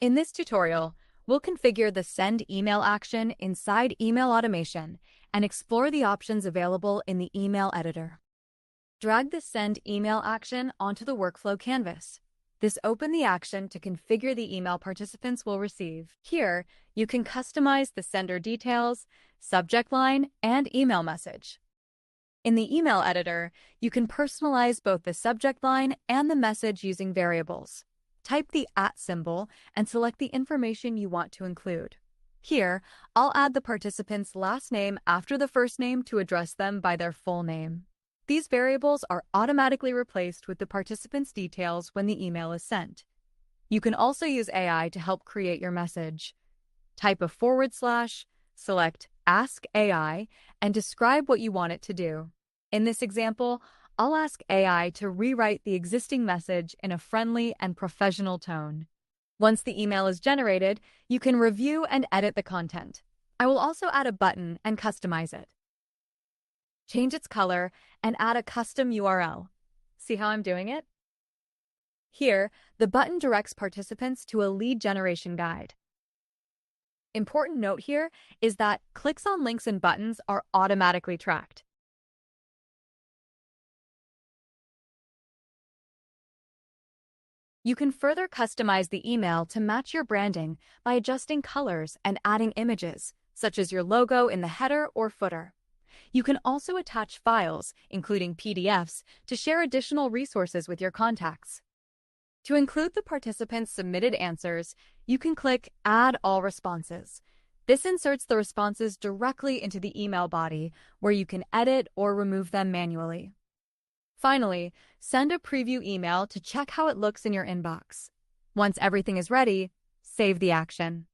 In this tutorial, we'll configure the Send Email action inside Email Automation and explore the options available in the email editor. Drag the Send Email action onto the workflow canvas. This opens the action to configure the email participants will receive. Here, you can customize the sender details, subject line, and email message. In the email editor, you can personalize both the subject line and the message using variables. Type the @ symbol and select the information you want to include. Here, I'll add the participant's last name after the first name to address them by their full name. These variables are automatically replaced with the participant's details when the email is sent. You can also use AI to help create your message. Type a /, select Ask AI, and describe what you want it to do. In this example, I'll ask AI to rewrite the existing message in a friendly and professional tone. Once the email is generated, you can review and edit the content. I will also add a button and customize it. Change its color and add a custom URL. See how I'm doing it? Here, the button directs participants to a lead generation guide. Important note here is that clicks on links and buttons are automatically tracked. You can further customize the email to match your branding by adjusting colors and adding images, such as your logo in the header or footer. You can also attach files, including PDFs, to share additional resources with your contacts. To include the participants' submitted answers, you can click Add All Responses. This inserts the responses directly into the email body, where you can edit or remove them manually. Finally, send a preview email to check how it looks in your inbox. Once everything is ready, save the action.